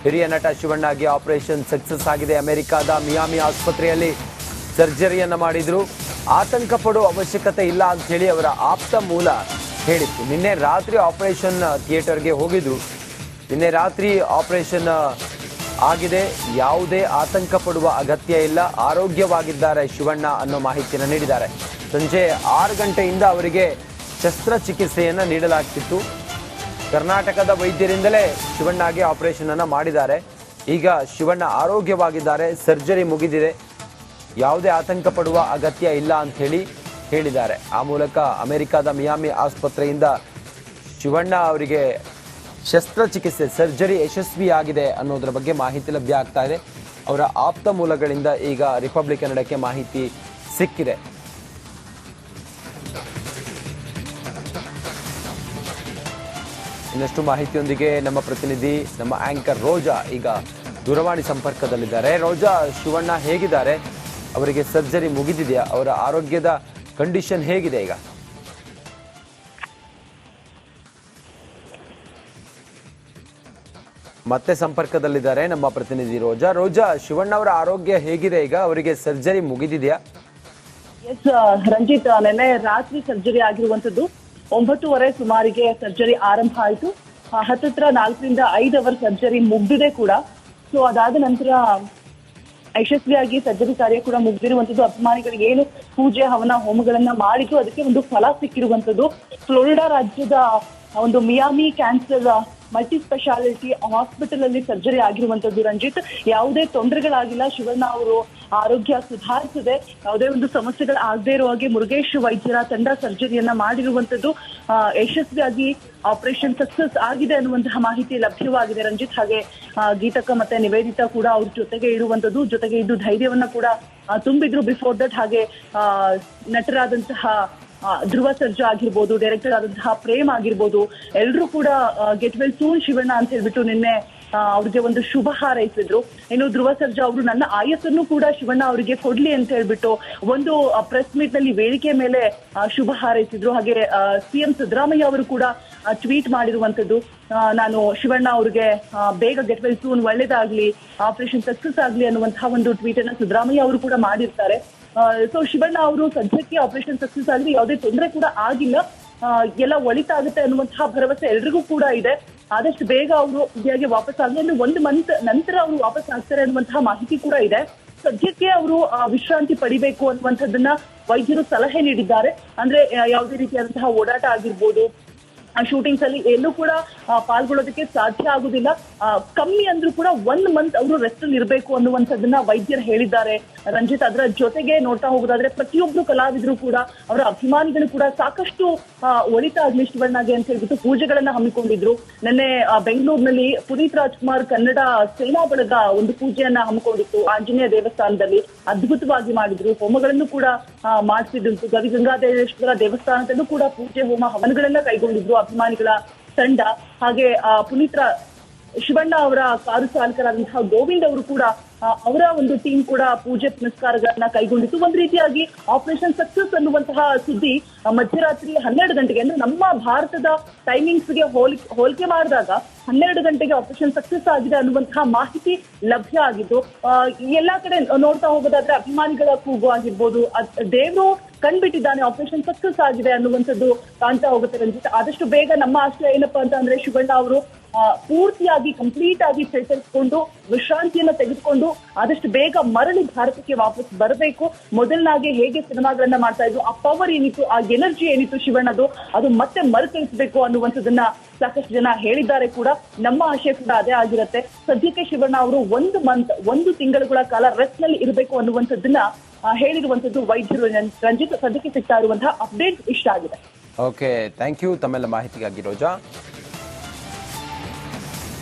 ಹಿರಿಯ ನಟ ಶಿವಣ್ಣಗೆ operation success ಆಗಿದೆ. ಅಮೆರಿಕಾದ ಮಿಯಾಮಿ ಆಸ್ಪತ್ರೆಯಲ್ಲಿ ಸರ್ಜರಿಯನ್ನು ಮಾಡಿದ್ರು. ಆತಂಕ ಪಡೋ ಅವಶ್ಯಕತೆ ಇಲ್ಲ ಅಂತ ಹೇಳಿ ಅವರ ಆಪ್ತ ಮೂಲ ಹೇಳಿತ್ತು. ನಿನ್ನೆ ರಾತ್ರಿ ಆಪರೇಷನ್ ಥಿಯೇಟರ್ಗೆ ಹೋಗಿದ್ರು. ನಿನ್ನೆ ರಾತ್ರಿ ಆಪರೇಷನ್ ಆಗಿದೆ. ಯಾವುದೇ ಆತಂಕ ಪಡುವ ಅಗತ್ಯ ಇಲ್ಲ, ಆರೋಗ್ಯವಾಗಿದ್ದಾರೆ ಶಿವಣ್ಣ ಅನ್ನೋ ಮಾಹಿತಿಯನ್ನು ನೀಡಿದ್ದಾರೆ. ಸಂಜೆ 6 ಗಂಟೆಯಿಂದ ಅವರಿಗೆ ಶಸ್ತ್ರಚಿಕಿತ್ಸೆಯನ್ನು ನೀಡಲಾಗ್ತಿತ್ತು. ಕರ್ನಾಟಕದ ವೈದ್ಯರಿಂದಲೇ ಶಿವಣ್ಣಗೆ ಆಪರೇಷನ್ ಅನ್ನು ಮಾಡಿದ್ದಾರೆ. ಈಗ ಶಿವಣ್ಣ ಆರೋಗ್ಯವಾಗಿದ್ದಾರೆ, ಸರ್ಜರಿ ಮುಗಿದಿದೆ, ಯಾವುದೇ ಆತಂಕ ಪಡುವ ಅಗತ್ಯ ಇಲ್ಲ ಅಂತ ಹೇಳಿದ್ದಾರೆ. ಆ ಮೂಲಕ ಅಮೆರಿಕದ ಮಿಯಾಮಿ ಆಸ್ಪತ್ರೆಯಿಂದ ಶಿವಣ್ಣ ಅವರಿಗೆ ಶಸ್ತ್ರಚಿಕಿತ್ಸೆ ಸರ್ಜರಿ ಯಶಸ್ವಿಯಾಗಿದೆ ಅನ್ನೋದರ ಬಗ್ಗೆ ಮಾಹಿತಿ ಲಭ್ಯ ಆಗ್ತಾ ಇದೆ. ಅವರ ಆಪ್ತ ಮೂಲಗಳಿಂದ ಈಗ ರಿಪಬ್ಲಿಕ್ ಕನ್ನಡಕ್ಕೆ ಮಾಹಿತಿ ಸಿಕ್ಕಿದೆ. ಇನ್ನಷ್ಟು ಮಾಹಿತಿಯೊಂದಿಗೆ ನಮ್ಮ ಪ್ರತಿನಿಧಿ, ನಮ್ಮ ಆಂಕರ್ ರೋಜಾ ಈಗ ದೂರವಾಣಿ ಸಂಪರ್ಕದಲ್ಲಿದ್ದಾರೆ. ರೋಜಾ, ಶಿವಣ್ಣ ಹೇಗಿದ್ದಾರೆ? ಅವರಿಗೆ ಸರ್ಜರಿ ಮುಗಿದಿದೆಯಾ? ಅವರ ಆರೋಗ್ಯದ ಕಂಡೀಷನ್ ಹೇಗಿದೆ ಈಗ? ಮತ್ತೆ ಸಂಪರ್ಕದಲ್ಲಿದ್ದಾರೆ ನಮ್ಮ ಪ್ರತಿನಿಧಿ ರೋಜಾ. ರೋಜಾ, ಶಿವಣ್ಣ ಅವರ ಆರೋಗ್ಯ ಹೇಗಿದೆ ಈಗ? ಅವರಿಗೆ ಸರ್ಜರಿ ಮುಗಿದಿದೆಯಾ? ಎಸ್ ರಂಜಿತ್, ನಿನ್ನೆ ರಾತ್ರಿ ಸರ್ಜರಿ ಆಗಿರುವಂತದ್ದು. 9:30 ಸುಮಾರಿಗೆ ಸರ್ಜರಿ ಆರಂಭ ಆಯಿತು. ಹತ್ತಿರ 4 ರಿಂದ 5 ಅವರ್ ಸರ್ಜರಿ ಮುಗ್ದಿದೆ ಕೂಡ. ಸೊ ಅದಾದ ನಂತರ ಯಶಸ್ವಿಯಾಗಿ ಸರ್ಜರಿ ಕಾರ್ಯ ಕೂಡ ಮುಗ್ದಿರುವಂತದ್ದು. ಅಭಿಮಾನಿಗಳಿಗೆ ಏನು ಪೂಜೆ ಹವನ ಹೋಮಗಳನ್ನ ಮಾಡಿದ್ದು ಅದಕ್ಕೆ ಒಂದು ಫಲ ಸಿಕ್ಕಿರುವಂತದ್ದು. ಫ್ಲೋರಿಡಾ ರಾಜ್ಯದ ಒಂದು Miami cancer multi speciality hospital ಅಲ್ಲಿ ಸರ್ಜರಿ ಆಗಿರುವಂತದ್ದು. ರಂಜಿತ್, ಯಾವುದೇ ತೊಂದರೆಗಳಾಗಿಲ್ಲ. ಶಿವಣ್ಣ ಅವರು ಆರೋಗ್ಯ ಸುಧಾರಿಸಿದೆ. ಯಾವುದೇ ಒಂದು ಸಮಸ್ಯೆಗಳಾಗದೇ ಇರುವ ಹಾಗೆ ಮುರುಗೇಶ್ ವೈದ್ಯರ ತಂಡ ಸರ್ಜರಿಯನ್ನ ಮಾಡಿರುವಂತದ್ದು. ಯಶಸ್ವಿಯಾಗಿ ಆಪರೇಷನ್ ಸಕ್ಸಸ್ ಆಗಿದೆ ಅನ್ನುವಂತಹ ಮಾಹಿತಿ ಲಭ್ಯವಾಗಿದೆ ರಂಜಿತ್. ಹಾಗೆ ಗೀತಕ್ಕ ಮತ್ತೆ ನಿವೇದಿತಾ ಕೂಡ ಅವ್ರ ಜೊತೆಗೆ ಇರುವಂತದ್ದು. ಜೊತೆಗೆ ಇದ್ದು ಧೈರ್ಯವನ್ನ ಕೂಡ ತುಂಬಿದ್ರು ಬಿಫೋರ್ ದಟ್. ಹಾಗೆ ನಟರಾದಂತಹ ಧ್ರುವ ಸರ್ಜಾ ಆಗಿರ್ಬೋದು, ಡೈರೆಕ್ಟರ್ ಆದಂತಹ ಪ್ರೇಮ್ ಆಗಿರ್ಬೋದು, ಎಲ್ಲರೂ ಕೂಡ ಗೆಟ್ ವೆಲ್ ಸೂನ್ ಶಿವಣ್ಣ ಅಂತ ಹೇಳ್ಬಿಟ್ಟು ನಿನ್ನೆ ಅವ್ರಿಗೆ ಒಂದು ಶುಭ ಹಾರೈಸಿದ್ರು. ಇನ್ನು ಧ್ರುವ ಸರ್ಜಾ ಅವರು ನನ್ನ ಆಯಸ್ಸನ್ನು ಕೂಡ ಶಿವಣ್ಣ ಅವರಿಗೆ ಕೊಡ್ಲಿ ಅಂತ ಹೇಳ್ಬಿಟ್ಟು ಒಂದು ಪ್ರೆಸ್ ಮೀಟ್ ನಲ್ಲಿ ವೇದಿಕೆ ಮೇಲೆ ಶುಭ ಹಾರೈಸಿದ್ರು. ಹಾಗೆ ಸಿಎಂ ಸಿದ್ದರಾಮಯ್ಯ ಅವರು ಕೂಡ ಟ್ವೀಟ್ ಮಾಡಿರುವಂತದ್ದು, ನಾನು ಶಿವಣ್ಣ ಅವ್ರಿಗೆ ಬೇಗ ಗೆಟ್ ವೆಲ್ ಸೂನ್, ಒಳ್ಳೇದಾಗ್ಲಿ, ಆಪರೇಷನ್ ಸಕ್ಸಸ್ ಆಗ್ಲಿ ಅನ್ನುವಂತಹ ಒಂದು ಟ್ವೀಟ್ ಅನ್ನ ಸಿದ್ದರಾಮಯ್ಯ ಅವರು ಕೂಡ ಮಾಡಿರ್ತಾರೆ. ಸೊ ಶಿವಣ್ಣ ಅವರು ಸದ್ಯಕ್ಕೆ ಆಪರೇಷನ್ ಸಕ್ಸಸ್ ಆಗಿದೆ, ಯಾವುದೇ ತೊಂದರೆ ಕೂಡ ಆಗಿಲ್ಲ, ಎಲ್ಲ ಒಳಿತಾಗುತ್ತೆ ಅನ್ನುವಂತಹ ಭರವಸೆ ಎಲ್ರಿಗೂ ಕೂಡ ಇದೆ. ಆದಷ್ಟು ಬೇಗ ಅವರು ಇಂಡಿಯಾಗೆ ವಾಪಸ್ ಆಗಲಿ, ಅಂದ್ರೆ 1 ಮಂತ್ ನಂತರ ಅವರು ವಾಪಸ್ ಆಗ್ತಾರೆ ಅನ್ನುವಂತಹ ಮಾಹಿತಿ ಕೂಡ ಇದೆ. ಸದ್ಯಕ್ಕೆ ಅವರು ವಿಶ್ರಾಂತಿ ಪಡಿಬೇಕು ಅನ್ನುವಂಥದ್ದನ್ನ ವೈದ್ಯರು ಸಲಹೆ ನೀಡಿದ್ದಾರೆ. ಅಂದ್ರೆ ಯಾವುದೇ ರೀತಿಯಾದಂತಹ ಓಡಾಟ ಆಗಿರ್ಬೋದು, ಶೂಟಿಂಗ್ಸ್ ಅಲ್ಲಿ ಎಲ್ಲೂ ಕೂಡ ಪಾಲ್ಗೊಳ್ಳೋದಕ್ಕೆ ಸಾಧ್ಯ ಆಗುದಿಲ್ಲ. ಕಮ್ಮಿ ಅಂದ್ರೂ ಕೂಡ 1 ಮಂತ್ ಅವರು ರೆಸ್ಟ್ ಅಲ್ಲಿ ಇರಬೇಕು ಅನ್ನುವಂಥದ್ದನ್ನ ವೈದ್ಯರು ಹೇಳಿದ್ದಾರೆ ರಂಜಿತ್. ಅದರ ಜೊತೆಗೆ ನೋಡ್ತಾ ಹೋಗೋದಾದ್ರೆ ಪ್ರತಿಯೊಬ್ರು ಕಲಾವಿದರು ಕೂಡ, ಅವರ ಅಭಿಮಾನಿಗಳು ಕೂಡ ಸಾಕಷ್ಟು ಒಳಿತಾಗ್ಲಿ ಶಿವಣ್ಣಗೆ ಅಂತ ಹೇಳ್ಬಿಟ್ಟು ಪೂಜೆಗಳನ್ನ ಹಮ್ಮಿಕೊಂಡಿದ್ರು. ನಿನ್ನೆ ಬೆಂಗಳೂರಿನಲ್ಲಿ ಪುನೀತ್ ರಾಜ್ಕುಮಾರ್ ಕನ್ನಡ ಸೇನಾ ಬಳಗ ಒಂದು ಪೂಜೆಯನ್ನ ಹಮ್ಮಿಕೊಂಡಿತ್ತು ಆಂಜನೇಯ ದೇವಸ್ಥಾನದಲ್ಲಿ. ಅದ್ಭುತವಾಗಿ ಮಾಡಿದ್ರು. ಹೋಮಗಳನ್ನು ಕೂಡ ಮಾಡಿಸಿದ್ರು. ಗವಿಗಂಗಾಧರೇಶ್ವರ ದೇವಸ್ಥಾನದಲ್ಲೂ ಕೂಡ ಪೂಜೆ ಹೋಮ ಹವನಗಳನ್ನ ಕೈಗೊಂಡಿದ್ರು ಅಭಿಮಾನಿಗಳ ತಂಡ. ಹಾಗೆ ಶಿವಣ್ಣ ಅವರ ಕಾರು ಚಾಲಕರಾದಂತಹ ಗೋವಿಂದ್ ಅವರು ಕೂಡ, ಅವರ ಒಂದು ಟೀಮ್ ಕೂಡ ಪೂಜೆ ಪುನಸ್ಕಾರಗಳನ್ನ ಕೈಗೊಂಡಿತ್ತು. ಒಂದ್ ರೀತಿಯಾಗಿ ಆಪರೇಷನ್ ಸಕ್ಸಸ್ ಅನ್ನುವಂತಹ ಸುದ್ದಿ ಮಧ್ಯರಾತ್ರಿ 12 ಗಂಟೆಗೆ, ಅಂದ್ರೆ ನಮ್ಮ ಭಾರತದ ಟೈಮಿಂಗ್ಸ್ಗೆ ಹೋಲಿಕೆ ಮಾಡಿದಾಗ 12 ಗಂಟೆಗೆ ಆಪರೇಷನ್ ಸಕ್ಸಸ್ ಆಗಿದೆ ಅನ್ನುವಂತಹ ಮಾಹಿತಿ ಲಭ್ಯ ಆಗಿದ್ದು. ಎಲ್ಲಾ ಕಡೆ ನೋಡ್ತಾ ಹೋಗೋದಾದ್ರೆ ಅಭಿಮಾನಿಗಳ ಕೂಗು ಆಗಿರ್ಬೋದು, ದೇವರು ಕಂಡ್ಬಿಟ್ಟಿದ್ದಾನೆ, ಆಪರೇಷನ್ ಸಕ್ಸಸ್ ಆಗಿದೆ ಅನ್ನುವಂಥದ್ದು ಕಾಣ್ತಾ ಹೋಗುತ್ತೆ ರಂಜಿತ್. ಆದಷ್ಟು ಬೇಗ ನಮ್ಮ ಆಶಯ ಏನಪ್ಪಾ ಅಂತ ಅಂದ್ರೆ ಶಿವಣ್ಣ ಅವರು ಪೂರ್ತಿಯಾಗಿ ಕಂಪ್ಲೀಟ್ ಆಗಿ ಚೇತರಿಸಿಕೊಂಡು ವಿಶ್ರಾಂತಿಯನ್ನ ತೆಗೆದುಕೊಂಡು ಆದಷ್ಟು ಬೇಗ ಮರಳಿ ಭಾರತಕ್ಕೆ ವಾಪಸ್ ಬರಬೇಕು. ಮೊದಲನಾಗೆ ಹೇಗೆ ಸಿನಿಮಾಗಳನ್ನ ಮಾಡ್ತಾ ಇದ್ರು, ಆ ಪವರ್ ಏನಿತ್ತು, ಆ ಎನರ್ಜಿ ಏನಿತ್ತು ಶಿವಣ್ಣದು, ಅದು ಮತ್ತೆ ಮರುಕಳಿಸಬೇಕು ಅನ್ನುವಂಥದ್ದನ್ನ ಸಾಕಷ್ಟು ಜನ ಹೇಳಿದ್ದಾರೆ ಕೂಡ. ನಮ್ಮ ಆಶಯ ಕೂಡ ಅದೇ ಆಗಿರುತ್ತೆ. ಸದ್ಯಕ್ಕೆ ಶಿವಣ್ಣ ಅವರು 1 ಮಂತ್ 1 ತಿಂಗಳುಗಳ ಕಾಲ ರೆಸ್ಟ್ ನಲ್ಲಿ ಇರಬೇಕು ಅನ್ನುವಂಥದ್ದನ್ನ ಹೇಳಿರುವಂತದ್ದು ವೈದ್ಯರು ರಂಜಿತ್. ಸದ್ಯಕ್ಕೆ ಸಿಗ್ತಾ ಇರುವಂತಹ ಅಪ್ಡೇಟ್ ಇಷ್ಟ ಆಗಿದೆ. ಓಕೆ, ಥ್ಯಾಂಕ್ ಯು ತಮ್ಮೆಲ್ಲ ಮಾಹಿತಿಗಾಗಿ ರೋಜಾ.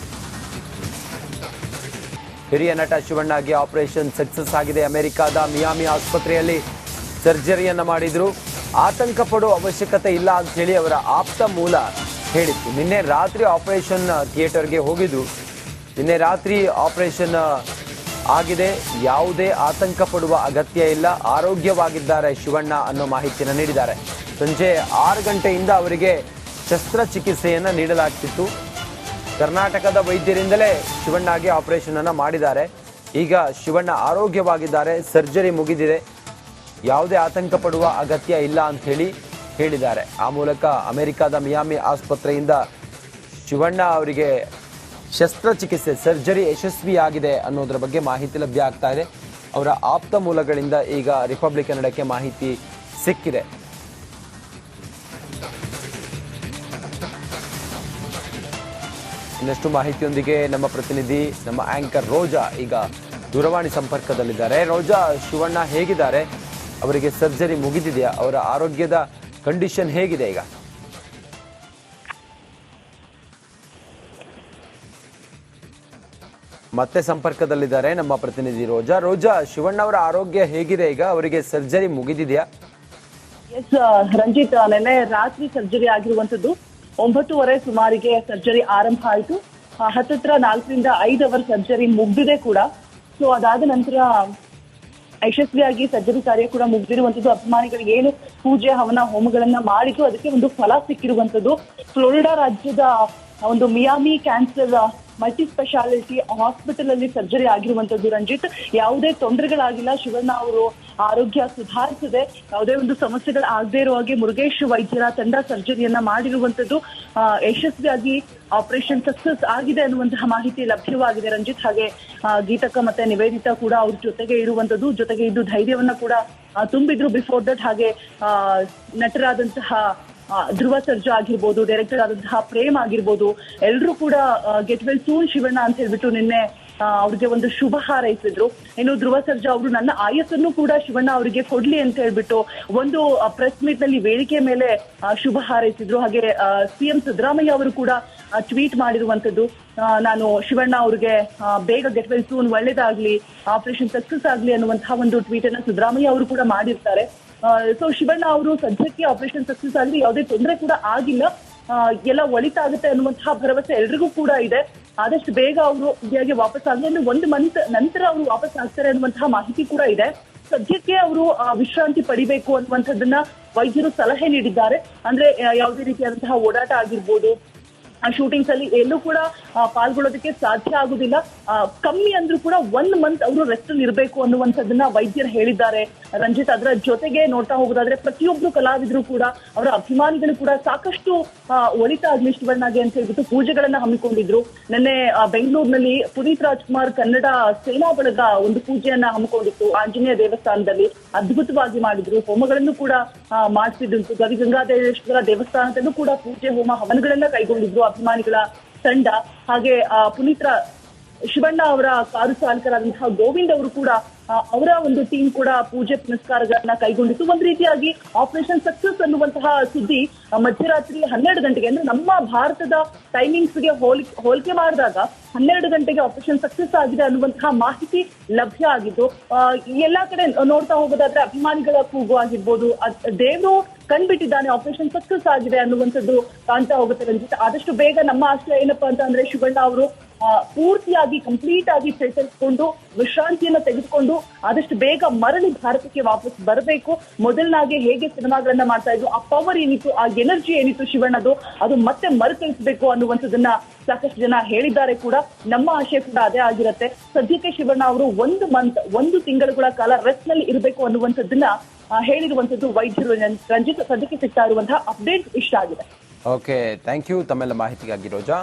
ಹಿರಿಯ ನಟ ಶಿವಣ್ಣಗೆ ಆಪರೇಷನ್ ಸಕ್ಸಸ್ ಆಗಿದೆ. ಅಮೆರಿಕಾದ ಮಿಯಾಮಿ ಆಸ್ಪತ್ರೆಯಲ್ಲಿ ಸರ್ಜರಿಯನ್ನ ಮಾಡಿದ್ರು. ಆತಂಕ ಪಡೋ ಅವಶ್ಯಕತೆ ಇಲ್ಲ ಅಂತ ಹೇಳಿ ಅವರ ಆಪ್ತ ಮೂಲ ಹೇಳಿತ್ತು. ನಿನ್ನೆ ರಾತ್ರಿ ಆಪರೇಷನ್ ಥಿಯೇಟರ್ಗೆ ಹೋಗಿದ್ರು. ನಿನ್ನೆ ರಾತ್ರಿ ಆಪರೇಷನ್ ಆಗಿದೆ, ಯಾವುದೇ ಆತಂಕ ಪಡುವ ಅಗತ್ಯ ಇಲ್ಲ, ಆರೋಗ್ಯವಾಗಿದ್ದಾರೆ ಶಿವಣ್ಣ ಅನ್ನೋ ಮಾಹಿತಿಯನ್ನು ನೀಡಿದ್ದಾರೆ. ಸಂಜೆ 6 ಗಂಟೆಯಿಂದ ಅವರಿಗೆ ಶಸ್ತ್ರಚಿಕಿತ್ಸೆಯನ್ನು ನೀಡಲಾಗ್ತಿತ್ತು. ಕರ್ನಾಟಕದ ವೈದ್ಯರಿಂದಲೇ ಶಿವಣ್ಣಗೆ ಆಪರೇಷನ್ ಅನ್ನ ಮಾಡಿದ್ದಾರೆ. ಈಗ ಶಿವಣ್ಣ ಆರೋಗ್ಯವಾಗಿದ್ದಾರೆ, ಸರ್ಜರಿ ಮುಗಿದಿದೆ, ಯಾವುದೇ ಆತಂಕ ಪಡುವ ಅಗತ್ಯ ಇಲ್ಲ ಅಂತ ಹೇಳಿದ್ದಾರೆ. ಆ ಮೂಲಕ ಅಮೆರಿಕದ ಮಿಯಾಮಿ ಆಸ್ಪತ್ರೆಯಿಂದ ಶಿವಣ್ಣ ಅವರಿಗೆ ಶಸ್ತ್ರಚಿಕಿತ್ಸೆ ಸರ್ಜರಿ ಯಶಸ್ವಿಯಾಗಿದೆ ಅನ್ನೋದರ ಬಗ್ಗೆ ಮಾಹಿತಿ ಲಭ್ಯ ಆಗ್ತಾ ಇದೆ. ಅವರ ಆಪ್ತ ಮೂಲಗಳಿಂದ ಈಗ ರಿಪಬ್ಲಿಕ್ ಕನ್ನಡಕ್ಕೆ ಮಾಹಿತಿ ಸಿಕ್ಕಿದೆ. ಇನ್ನಷ್ಟು ಮಾಹಿತಿಯೊಂದಿಗೆ ನಮ್ಮ ಪ್ರತಿನಿಧಿ, ನಮ್ಮ ಆಂಕರ್ ರೋಜಾ ಈಗ ದೂರವಾಣಿ ಸಂಪರ್ಕದಲ್ಲಿದ್ದಾರೆ. ರೋಜಾ, ಶಿವಣ್ಣ ಹೇಗಿದ್ದಾರೆ? ಅವರಿಗೆ ಸರ್ಜರಿ ಮುಗಿದಿದೆಯಾ? ಅವರ ಆರೋಗ್ಯದ ಕಂಡೀಷನ್ ಹೇಗಿದೆ ಈಗ? ಮತ್ತೆ ಸಂಪರ್ಕದಲ್ಲಿದ್ದಾರೆ ನಮ್ಮ ಪ್ರತಿನಿಧಿ ರೋಜಾ. ರೋಜಾ, ಶಿವಣ್ಣ ಅವರ ಆರೋಗ್ಯ ಹೇಗಿದೆ ಈಗ? ಅವರಿಗೆ ಸರ್ಜರಿ ಮುಗಿದಿದೆಯಾ? ಎಸ್ ರಂಜಿತ್, ನೆನ್ನೆ ರಾತ್ರಿ ಸರ್ಜರಿ ಆಗಿರುವಂತದ್ದು. 9:30 ಸುಮಾರಿಗೆ ಸರ್ಜರಿ ಆರಂಭ ಆಯಿತು. ಹತ್ತತ್ರ 4 ರಿಂದ 5 ಅವರ್ ಸರ್ಜರಿ ಮುಗ್ದಿದೆ ಕೂಡ. ಸೊ ಅದಾದ ನಂತರ ಯಶಸ್ವಿಯಾಗಿ ಸರ್ಜರಿ ಕಾರ್ಯ ಕೂಡ ಮುಗ್ದಿರುವಂತದ್ದು. ಅಭಿಮಾನಿಗಳಿಗೆ ಏನು ಪೂಜೆ ಹವನ ಹೋಮಗಳನ್ನ ಮಾಡಿದ್ರು ಅದಕ್ಕೆ ಒಂದು ಫಲ ಸಿಕ್ಕಿರುವಂತದ್ದು. ಫ್ಲೋರಿಡಾ ರಾಜ್ಯದ ಒಂದು Miami cancer multi speciality hospital ಅಲ್ಲಿ ಸರ್ಜರಿ ಆಗಿರುವಂತದ್ದು. ರಂಜಿತ್, ಯಾವುದೇ ತೊಂದರೆಗಳಾಗಿಲ್ಲ. ಶಿವಣ್ಣ ಅವರು ಆರೋಗ್ಯ ಸುಧಾರಿಸಿದೆ. ಯಾವುದೇ ಒಂದು ಸಮಸ್ಯೆಗಳು ಆಗದೆ ಇರುವ ಹಾಗೆ ಮುರುಗೇಶ್ ವೈದ್ಯರ ತಂಡ ಸರ್ಜರಿಯನ್ನ ಮಾಡಿರುವಂತದ್ದು. ಯಶಸ್ವಿಯಾಗಿ ಆಪರೇಷನ್ ಸಕ್ಸಸ್ ಆಗಿದೆ ಅನ್ನುವಂತಹ ಮಾಹಿತಿ ಲಭ್ಯವಾಗಿದೆ ರಂಜಿತ್. ಹಾಗೆ ಗೀತಕ್ಕ ಮತ್ತೆ ನಿವೇದಿತಾ ಕೂಡ ಅವ್ರ ಜೊತೆಗೆ ಇರುವಂತದ್ದು, ಜೊತೆಗೆ ಇದ್ದು ಧೈರ್ಯವನ್ನ ಕೂಡ ತುಂಬಿದ್ರು ಬಿಫೋರ್ ದಟ್. ಹಾಗೆ ನಟರಾದಂತಹ ಧ್ರುವ ಸರ್ಜಾ ಆಗಿರ್ಬೋದು, ಡೈರೆಕ್ಟರ್ ಆದಂತಹ ಪ್ರೇಮ್ ಆಗಿರ್ಬೋದು, ಎಲ್ಲರೂ ಕೂಡ ಗೆಟ್ ವೆಲ್ ಸೂನ್ ಶಿವಣ್ಣ ಅಂತ ಹೇಳ್ಬಿಟ್ಟು ನಿನ್ನೆ ಅವ್ರಿಗೆ ಒಂದು ಶುಭ ಹಾರೈಸಿದ್ರು. ಇನ್ನು ಧ್ರುವ ಸರ್ಜಾ ಅವರು ನನ್ನ ಆಯಸ್ಸನ್ನು ಕೂಡ ಶಿವಣ್ಣ ಅವರಿಗೆ ಕೊಡ್ಲಿ ಅಂತ ಹೇಳ್ಬಿಟ್ಟು ಒಂದು ಪ್ರೆಸ್ ಮೀಟ್ ನಲ್ಲಿ ವೇದಿಕೆ ಮೇಲೆ ಶುಭ ಹಾರೈಸಿದ್ರು. ಹಾಗೆ ಸಿಎಂ ಸಿದ್ದರಾಮಯ್ಯ ಅವರು ಕೂಡ ಟ್ವೀಟ್ ಮಾಡಿರುವಂತದ್ದು, ನಾನು ಶಿವಣ್ಣ ಅವ್ರಿಗೆ ಬೇಗ ಗೆಟ್ ವೆಲ್ ಸೂನ್, ಒಳ್ಳೇದಾಗ್ಲಿ, ಆಪರೇಷನ್ ಸಕ್ಸಸ್ ಆಗ್ಲಿ ಅನ್ನುವಂತಹ ಒಂದು ಟ್ವೀಟ್ ಅನ್ನ ಸಿದ್ದರಾಮಯ್ಯ ಅವರು ಕೂಡ ಮಾಡಿರ್ತಾರೆ. ಸೊ ಶಿವಣ್ಣ ಅವರು ಸದ್ಯಕ್ಕೆ ಆಪರೇಷನ್ ಸಕ್ಸಸ್ ಆಗಿ ಯಾವುದೇ ತೊಂದರೆ ಕೂಡ ಆಗಿಲ್ಲ, ಎಲ್ಲ ಒಳಿತಾಗುತ್ತೆ ಅನ್ನುವಂತಹ ಭರವಸೆ ಎಲ್ರಿಗೂ ಕೂಡ ಇದೆ. ಆದಷ್ಟು ಬೇಗ ಅವರು ಇಂಡಿಯಾಗೆ ವಾಪಸ್ ಆಗಲಿ, ಅಂದ್ರೆ 1 ಮಂತ್ ನಂತರ ಅವರು ವಾಪಸ್ ಆಗ್ತಾರೆ ಅನ್ನುವಂತಹ ಮಾಹಿತಿ ಕೂಡ ಇದೆ. ಸದ್ಯಕ್ಕೆ ಅವರು ವಿಶ್ರಾಂತಿ ಪಡಿಬೇಕು ಅನ್ನುವಂಥದ್ದನ್ನ ವೈದ್ಯರು ಸಲಹೆ ನೀಡಿದ್ದಾರೆ. ಅಂದ್ರೆ ಯಾವುದೇ ರೀತಿಯಾದಂತಹ ಓಡಾಟ ಆಗಿರ್ಬೋದು, ಶೂಟಿಂಗ್ಸ್ ಅಲ್ಲಿ ಎಲ್ಲೂ ಕೂಡ ಪಾಲ್ಗೊಳ್ಳೋದಕ್ಕೆ ಸಾಧ್ಯ ಆಗುದಿಲ್ಲ. ಕಮ್ಮಿ ಅಂದ್ರೂ ಕೂಡ 1 ಮಂತ್ ಅವರು ರೆಸ್ಟ್ ಅಲ್ಲಿ ಇರಬೇಕು ಅನ್ನುವಂಥದ್ದನ್ನ ವೈದ್ಯರು ಹೇಳಿದ್ದಾರೆ ರಂಜಿತ್. ಅದರ ಜೊತೆಗೆ ನೋಡ್ತಾ ಹೋಗೋದಾದ್ರೆ ಪ್ರತಿಯೊಬ್ರು ಕಲಾವಿದ್ರು ಕೂಡ, ಅವರ ಅಭಿಮಾನಿಗಳು ಕೂಡ ಸಾಕಷ್ಟು ಒಳಿತಾಗ್ಲಿ ಶಿವಣ್ಣಗೆ ಅಂತ ಹೇಳ್ಬಿಟ್ಟು ಪೂಜೆಗಳನ್ನ ಹಮ್ಮಿಕೊಂಡಿದ್ರು. ನಿನ್ನೆ ಬೆಂಗಳೂರಿನಲ್ಲಿ ಪುನೀತ್ ರಾಜ್ಕುಮಾರ್ ಕನ್ನಡ ಸೇನಾ ಬಳಗ ಒಂದು ಪೂಜೆಯನ್ನ ಹಮ್ಮಿಕೊಂಡಿತ್ತು ಆಂಜನೇಯ ದೇವಸ್ಥಾನದಲ್ಲಿ. ಅದ್ಭುತವಾಗಿ ಮಾಡಿದ್ರು. ಹೋಮಗಳನ್ನು ಕೂಡ ಮಾಡಿಸಿದ್ದು. ಗವಿಗಂಗಾಧರೇಶ್ವರ ದೇವಸ್ಥಾನದಲ್ಲೂ ಕೂಡ ಪೂಜೆ ಹೋಮ ಹವನಗಳೆಲ್ಲ ಕೈಗೊಂಡಿದ್ರು ಅಭಿಮಾನಿಗಳ ತಂಡ. ಹಾಗೆ ಶಿವಣ್ಣ ಅವರ ಕಾರು ಚಾಲಕರಾದಂತಹ ಗೋವಿಂದ್ ಅವರು ಕೂಡ ಅವರ ಒಂದು ಟೀಮ್ ಕೂಡ ಪೂಜೆ ಪುನಸ್ಕಾರಗಳನ್ನ ಕೈಗೊಂಡಿತ್ತು. ಒಂದ್ ರೀತಿಯಾಗಿ ಆಪರೇಷನ್ ಸಕ್ಸಸ್ ಅನ್ನುವಂತಹ ಸುದ್ದಿ ಮಧ್ಯರಾತ್ರಿ 12 ಗಂಟೆಗೆ, ಅಂದ್ರೆ ನಮ್ಮ ಭಾರತದ ಟೈಮಿಂಗ್ಸ್ ಗೆ ಹೋಲಿಕೆ ಮಾಡಿದಾಗ 12 ಗಂಟೆಗೆ ಆಪರೇಷನ್ ಸಕ್ಸಸ್ ಆಗಿದೆ ಅನ್ನುವಂತಹ ಮಾಹಿತಿ ಲಭ್ಯ ಆಗಿದ್ದು. ಎಲ್ಲಾ ಕಡೆ ನೋಡ್ತಾ ಹೋಗೋದಾದ್ರೆ ಅಭಿಮಾನಿಗಳ ಕೂಗು ಆಗಿರ್ಬೋದು, ದೇವರು ಕಂಡ್ಬಿಟ್ಟಿದ್ದಾನೆ, ಆಪರೇಷನ್ ಸಕ್ಸಸ್ ಆಗಿದೆ ಅನ್ನುವಂಥದ್ದು ಕಾಣ್ತಾ ಹೋಗುತ್ತೆ ರಂಜಿತ್. ಆದಷ್ಟು ಬೇಗ ನಮ್ಮ ಆಶಯ ಏನಪ್ಪಾ ಅಂತ ಅಂದ್ರೆ ಶಿವಣ್ಣ ಅವರು ಪೂರ್ತಿಯಾಗಿ ಕಂಪ್ಲೀಟ್ ಆಗಿ ಚೇತರಿಸಿಕೊಂಡು ವಿಶ್ರಾಂತಿಯನ್ನ ತೆಗೆದುಕೊಂಡು ಆದಷ್ಟು ಬೇಗ ಮರಳಿ ಭಾರತಕ್ಕೆ ವಾಪಸ್ ಬರಬೇಕು. ಮೊದಲನಾಗೆ ಹೇಗೆ ಸಿನಿಮಾಗಳನ್ನ ಮಾಡ್ತಾ ಇದ್ರು, ಆ ಪವರ್ ಏನಿತ್ತು, ಆ ಎನರ್ಜಿ ಏನಿತ್ತು ಶಿವಣ್ಣದು, ಅದು ಮತ್ತೆ ಮರುಕಳಿಸಬೇಕು ಅನ್ನುವಂಥದ್ದನ್ನ ಸಾಕಷ್ಟು ಜನ ಹೇಳಿದ್ದಾರೆ ಕೂಡ. ನಮ್ಮ ಆಶಯ ಕೂಡ ಅದೇ ಆಗಿರುತ್ತೆ. ಸದ್ಯಕ್ಕೆ ಶಿವಣ್ಣ ಅವರು 1 ಮಂತ್ 1 ತಿಂಗಳುಗಳ ಕಾಲ ರೆಸ್ಟ್ ನಲ್ಲಿ ಇರಬೇಕು ಅನ್ನುವಂಥದ್ದನ್ನ ಹೇಳಿರುವಂತದ್ದು ವೈದ್ಯರು ರಂಜಿತ್. ಸದ್ಯಕ್ಕೆ ಸಿಗ್ತಾ ಇರುವಂತಹ ಅಪ್ಡೇಟ್ ಇಷ್ಟ ಆಗಿದೆ. ಓಕೆ, ಥ್ಯಾಂಕ್ ಯು ತಮ್ಮೆಲ್ಲ ಮಾಹಿತಿಗಾಗಿ ರೋಜಾ.